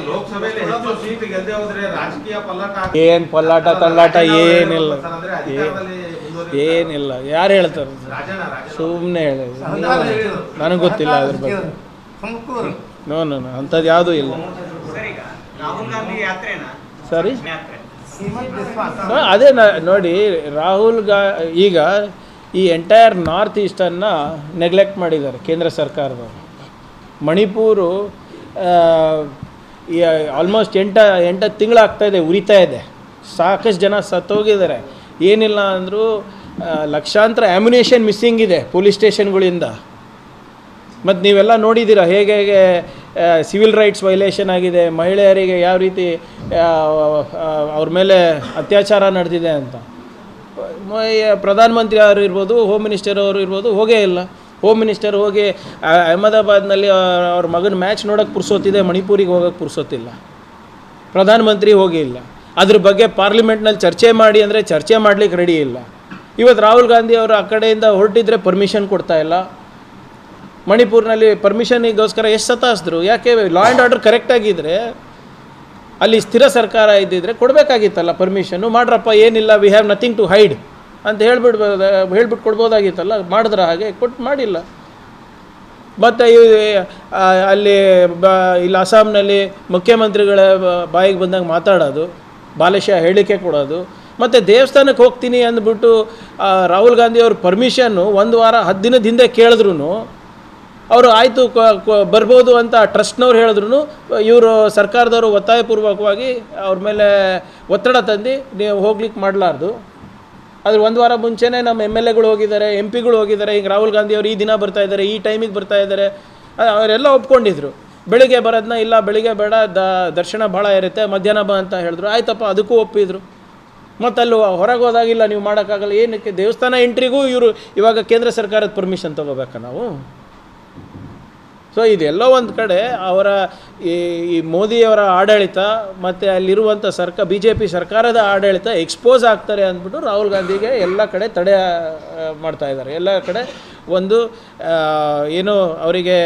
ಲೋಕಸಭೆಯಲ್ಲಿ ಹೆಚ್ಚು ಸೀಟ್ ಗೆದ್ದೆ ಹೋದ್ರೆ ರಾಜಕೀಯ ಪಲ್ಲಾಟ ಏನು ಪಲ್ಲಾಟ ತಲ್ಲಾಟ ಏನಿಲ್ಲ ಏನಿಲ್ಲ. ಯಾರು ಹೇಳ್ತಾರೆ? ಸುಮ್ಮನೆ ಹೇಳಿ, ನನಗೆ ಗೊತ್ತಿಲ್ಲ ಅದ್ರ ಬಗ್ಗೆ. ನೋ ಅಂಥದ್ದು ಯಾವುದೂ ಇಲ್ಲ. ಸರಿ, ಅದೇ ನೋಡಿ, ಈಗ ಈ ಎಂಟೈರ್ ನಾರ್ತ್ ಈಸ್ಟನ್ನು ನೆಗ್ಲೆಕ್ಟ್ ಮಾಡಿದ್ದಾರೆ ಕೇಂದ್ರ ಸರ್ಕಾರದವರು. ಮಣಿಪೂರು ಆಲ್ಮೋಸ್ಟ್ 8 ತಿಂಗಳಾಗ್ತಾಯಿದೆ, ಉರಿತಾ ಇದೆ. ಸಾಕಷ್ಟು ಜನ ಸತ್ತೋಗಿದ್ದಾರೆ. ಏನಿಲ್ಲ ಅಂದರೂ ಲಕ್ಷಾಂತರ ಆ್ಯಮ್ಯುನೇಷನ್ ಮಿಸ್ಸಿಂಗ್ ಇದೆ ಪೊಲೀಸ್ ಸ್ಟೇಷನ್ಗಳಿಂದ. ಮತ್ತು ನೀವೆಲ್ಲ ನೋಡಿದ್ದೀರ ಹೇಗೆ ಸಿವಿಲ್ ರೈಟ್ಸ್ ವೈಲೇಷನ್ ಆಗಿದೆ, ಮಹಿಳೆಯರಿಗೆ ಯಾವ ರೀತಿ ಅವ್ರ ಮೇಲೆ ಅತ್ಯಾಚಾರ ನಡೆದಿದೆ ಅಂತ. ಪ್ರಧಾನಮಂತ್ರಿ ಅವರು ಇರ್ಬೋದು, ಹೋಮ್ ಮಿನಿಸ್ಟರ್ ಅವರು ಇರ್ಬೋದು, ಹೋಗೇ ಇಲ್ಲ. ಹೋಮ್ ಮಿನಿಸ್ಟರ್ ಹೋಗಿ ಅಹಮದಾಬಾದ್ನಲ್ಲಿ ಅವ್ರ ಮಗನ ಮ್ಯಾಚ್ ನೋಡೋಕ್ಕೆ ಪುರ್ಸೋತಿದೆ, ಮಣಿಪೂರಿಗೆ ಹೋಗೋಕ್ಕೆ ಪುರ್ಸೋತಿಲ್ಲ. ಪ್ರಧಾನಮಂತ್ರಿ ಹೋಗಿಲ್ಲ. ಅದ್ರ ಬಗ್ಗೆ ಪಾರ್ಲಿಮೆಂಟ್ನಲ್ಲಿ ಚರ್ಚೆ ಮಾಡಿ ಅಂದರೆ ಚರ್ಚೆ ಮಾಡಲಿಕ್ಕೆ ರೆಡಿ ಇಲ್ಲ. ಇವತ್ತು ರಾಹುಲ್ ಗಾಂಧಿ ಅವರು ಆ ಕಡೆಯಿಂದ ಹೊರಟಿದ್ರೆ ಪರ್ಮಿಷನ್ ಕೊಡ್ತಾಯಿಲ್ಲ. ಮಣಿಪೂರಿನಲ್ಲಿ ಪರ್ಮಿಷನಿಗೋಸ್ಕರ ಎಷ್ಟು ಸತಾಯಿಸಿದ್ರು. ಯಾಕೆ? ಲಾ ಆ್ಯಂಡ್ ಆರ್ಡರ್ ಕರೆಕ್ಟಾಗಿದ್ದರೆ, ಅಲ್ಲಿ ಸ್ಥಿರ ಸರ್ಕಾರ ಇದ್ದಿದ್ರೆ ಕೊಡಬೇಕಾಗಿತ್ತಲ್ಲ ಪರ್ಮಿಷನ್ನು. ಮಾಡ್ರಪ್ಪ, ಏನಿಲ್ಲ, we have nothing to hide ಅಂತ ಹೇಳ್ಬಿಟ್ಟು ಕೊಡ್ಬೋದಾಗಿತ್ತಲ್ಲ. ಮಾಡಿದ್ರೆ ಹಾಗೆ ಮಾಡಿಲ್ಲ. ಮತ್ತು ಅಲ್ಲಿ ಇಲ್ಲಿ ಅಸ್ಸಾಂನಲ್ಲಿ ಮುಖ್ಯಮಂತ್ರಿಗಳ ಬಾಯಿಗೆ ಬಂದಂಗೆ ಮಾತಾಡೋದು, ಬಾಲಿಶ ಹೇಳಿಕೆ ಕೊಡೋದು. ಮತ್ತು ದೇವಸ್ಥಾನಕ್ಕೆ ಹೋಗ್ತೀನಿ ಅಂದ್ಬಿಟ್ಟು ರಾಹುಲ್ ಗಾಂಧಿ ಅವ್ರ ಪರ್ಮಿಷನ್ನು 1 ವಾರ 10 ದಿನದ ಹಿಂದೆ ಕೇಳಿದ್ರು ಅವರು ಆಯಿತು ಬರ್ಬೋದು ಅಂತ ಟ್ರಸ್ಟ್ನವ್ರು ಹೇಳಿದ್ರು, ಇವರು ಸರ್ಕಾರದವರು ಒತ್ತಾಯಪೂರ್ವಕವಾಗಿ ಅವ್ರ ಮೇಲೆ ಒತ್ತಡ ತಂದು ನೀವು ಹೋಗ್ಲಿಕ್ಕೆ ಮಾಡಲಾರ್ದು. ಅದ್ರ 1 ವಾರ ಮುಂಚೆನೇ ನಮ್ಮ MLAಗಳು ಹೋಗಿದ್ದಾರೆ, MP ಗಳು ಹೋಗಿದ್ದಾರೆ. ಈಗ ರಾಹುಲ್ ಗಾಂಧಿ ಅವರು ಈ ದಿನ ಬರ್ತಾಯಿದ್ದಾರೆ, ಈ ಟೈಮಿಗೆ ಬರ್ತಾಯಿದ್ದಾರೆ, ಅವರೆಲ್ಲ ಒಪ್ಕೊಂಡಿದ್ರು. ಬೆಳಿಗ್ಗೆ ಬರೋದನ್ನ ಇಲ್ಲ, ಬೆಳಿಗ್ಗೆ ಬೇಡ, ದರ್ಶನ ಭಾಳ ಇರುತ್ತೆ, ಮಧ್ಯಾಹ್ನ ಬಾ ಅಂತ ಹೇಳಿದ್ರು. ಆಯ್ತಪ್ಪ, ಅದಕ್ಕೂ ಒಪ್ಪಿದ್ರು. ಮತ್ತು ಅಲ್ಲಿ ಹೊರಗೆ ಹೋದಾಗಿಲ್ಲ, ನೀವು ಮಾಡೋಕ್ಕಾಗಲ್ಲ. ಏನಕ್ಕೆ? ದೇವಸ್ಥಾನ ಎಂಟ್ರಿಗೂ ಇವರು ಇವಾಗ ಕೇಂದ್ರ ಸರ್ಕಾರದ ಪರ್ಮಿಷನ್ ತೊಗೋಬೇಕಾ ನಾವು? ಸೊ ಇದೆಲ್ಲ ಒಂದು ಕಡೆ ಅವರ ಈ ಮೋದಿಯವರ ಆಡಳಿತ ಮತ್ತು ಅಲ್ಲಿರುವಂಥ BJP ಸರ್ಕಾರದ ಆಡಳಿತ ಎಕ್ಸ್ಪೋಸ್ ಆಗ್ತಾರೆ ಅಂದ್ಬಿಟ್ಟು ರಾಹುಲ್ ಗಾಂಧಿಗೆ ಎಲ್ಲ ಕಡೆ ತಡೆ ಮಾಡ್ತಾಯಿದ್ದಾರೆ. ಎಲ್ಲ ಕಡೆ ಒಂದು ಏನು ಅವರಿಗೆ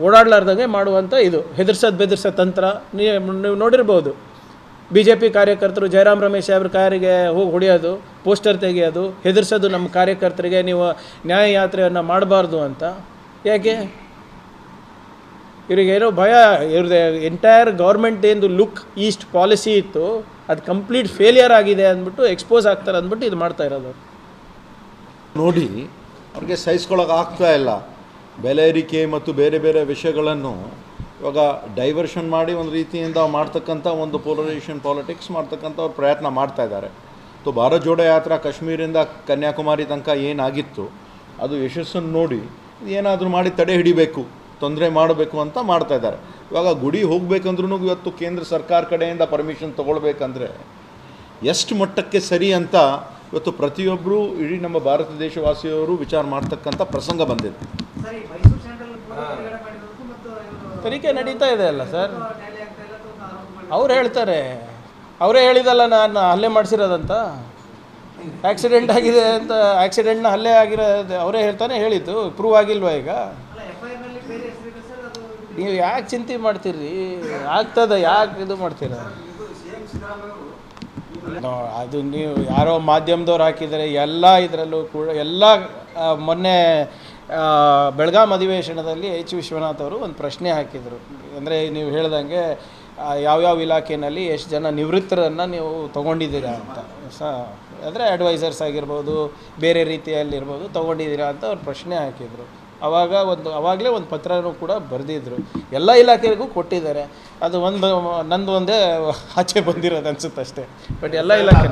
ಓಡಾಡಲಾರ್ದಂಗೆ ಮಾಡುವಂಥ ಇದು ಹೆದರ್ಸೋ ತಂತ್ರ ನೀವು ನೋಡಿರ್ಬೋದು. BJP ಕಾರ್ಯಕರ್ತರು ಜಯರಾಮ್ ರಮೇಶ್ ಅವ್ರ ಕಾರಿಗೆ ಹೋಗಿ ಹೊಡೆಯೋದು, ಪೋಸ್ಟರ್ ತೆಗೆಯೋದು, ಹೆದರ್ಸೋದು ನಮ್ಮ ಕಾರ್ಯಕರ್ತರಿಗೆ, ನೀವು ನ್ಯಾಯ ಯಾತ್ರೆಯನ್ನು ಮಾಡಬಾರ್ದು ಅಂತ. ಯಾಕೆ? ಇವರಿಗೇನೋ ಭಯ. ಇವ್ರದ್ದು ಎಂಟೈರ್ ಗೌರ್ಮೆಂಟ್ ಏನು ಲುಕ್ ಈಸ್ಟ್ ಪಾಲಿಸಿ ಇತ್ತು, ಅದು ಕಂಪ್ಲೀಟ್ ಫೇಲಿಯರ್ ಆಗಿದೆ ಅಂದ್ಬಿಟ್ಟು ಎಕ್ಸ್ಪೋಸ್ ಆಗ್ತಾರೆ ಅಂದ್ಬಿಟ್ಟು ಇದು ಮಾಡ್ತಾ ಇರೋದು. ನೋಡಿ, ಅವ್ರಿಗೆ ಸಹಿಸ್ಕೊಳ್ಳೋಕೆ ಆಗ್ತಾ ಇಲ್ಲ. ಬೆಲೆ ಏರಿಕೆ ಮತ್ತು ಬೇರೆ ಬೇರೆ ವಿಷಯಗಳನ್ನು ಇವಾಗ ಡೈವರ್ಷನ್ ಮಾಡಿ ಒಂದು ರೀತಿಯಿಂದ ಮಾಡ್ತಕ್ಕಂಥ ಒಂದು ಪೋಲರೈಸೇಷನ್ ಪಾಲಿಟಿಕ್ಸ್ ಮಾಡ್ತಕ್ಕಂಥ ಅವ್ರು ಪ್ರಯತ್ನ ಮಾಡ್ತಾ ಇದ್ದಾರೆ. ಭಾರತ್ ಜೋಡೋ ಯಾತ್ರಾ ಕಾಶ್ಮೀರಿಂದ ಕನ್ಯಾಕುಮಾರಿ ತನಕ ಏನಾಗಿತ್ತು ಅದು ಯಶಸ್ಸನ್ನು ನೋಡಿ ಏನಾದರೂ ಮಾಡಿ ತಡೆ ಹಿಡಿಬೇಕು, ತೊಂದರೆ ಮಾಡಬೇಕು ಅಂತ ಮಾಡ್ತಾ ಇದ್ದಾರೆ. ಇವಾಗ ಗುಡಿ ಹೋಗಬೇಕಂದ್ರೂ ಇವತ್ತು ಕೇಂದ್ರ ಸರ್ಕಾರ ಕಡೆಯಿಂದ ಪರ್ಮಿಷನ್ ತೊಗೊಳ್ಬೇಕಂದ್ರೆ ಎಷ್ಟು ಮಟ್ಟಕ್ಕೆ ಸರಿ ಅಂತ ಇವತ್ತು ಪ್ರತಿಯೊಬ್ಬರು ಇಡೀ ನಮ್ಮ ಭಾರತ ದೇಶವಾಸಿಯವರು ವಿಚಾರ ಮಾಡ್ತಕ್ಕಂಥ ಪ್ರಸಂಗ ಬಂದಿದೆ. ತನಿಖೆ ನಡೀತಾ ಇದೆ ಅಲ್ಲ ಸರ್, ಅವ್ರು ಹೇಳ್ತಾರೆ. ಅವರೇ ಹೇಳಿದಲ್ಲ ನಾನು ಹಲ್ಲೆ ಮಾಡಿಸಿರೋದಂತ, ಆಕ್ಸಿಡೆಂಟ್ ಆಗಿದೆ ಅಂತ. ಆಕ್ಸಿಡೆಂಟ್ನ ಹಲ್ಲೆ ಆಗಿರೋದು ಅವರೇ ಹೇಳಿದ್ದು. ಪ್ರೂವ್ ಆಗಿಲ್ವಾ? ಈಗ ನೀವು ಯಾಕೆ ಚಿಂತೆ ಮಾಡ್ತೀರಿ? ಆಗ್ತದೆ, ಯಾಕೆ ಇದು ಮಾಡ್ತೀರ? ಅದು ನೀವು ಯಾರೋ ಮಾಧ್ಯಮದವ್ರು ಹಾಕಿದ್ದಾರೆ ಎಲ್ಲ ಇದರಲ್ಲೂ ಕೂಡ. ಎಲ್ಲ ಮೊನ್ನೆ ಬೆಳಗಾಂ ಅಧಿವೇಶನದಲ್ಲಿ H. ವಿಶ್ವನಾಥ್ ಅವರು ಒಂದು ಪ್ರಶ್ನೆ ಹಾಕಿದರು. ಅಂದರೆ ನೀವು ಹೇಳ್ದಂಗೆ ಯಾವ್ಯಾವ ಇಲಾಖೆಯಲ್ಲಿ ಎಷ್ಟು ಜನ ನಿವೃತ್ತರನ್ನು ನೀವು ತೊಗೊಂಡಿದ್ದೀರಾ ಅಂತ. ಅಂದರೆ ಅಡ್ವೈಸರ್ಸ್ ಆಗಿರ್ಬೋದು, ಬೇರೆ ರೀತಿಯಲ್ಲಿರ್ಬೋದು, ತೊಗೊಂಡಿದ್ದೀರಾ ಅಂತ ಅವ್ರು ಪ್ರಶ್ನೆ ಹಾಕಿದರು. ಅವಾಗಲೇ ಒಂದು ಪತ್ರನೂ ಕೂಡ ಬರೆದಿದ್ರು. ಎಲ್ಲ ಇಲಾಖೆಗೂ ಕೊಟ್ಟಿದ್ದಾರೆ. ಅದು ನಂದು ಒಂದೇ ಆಚೆ ಬಂದಿರೋದು ಅನಿಸುತ್ತೆ ಅಷ್ಟೇ. ಬಟ್ ಎಲ್ಲ ಇಲಾಖೆ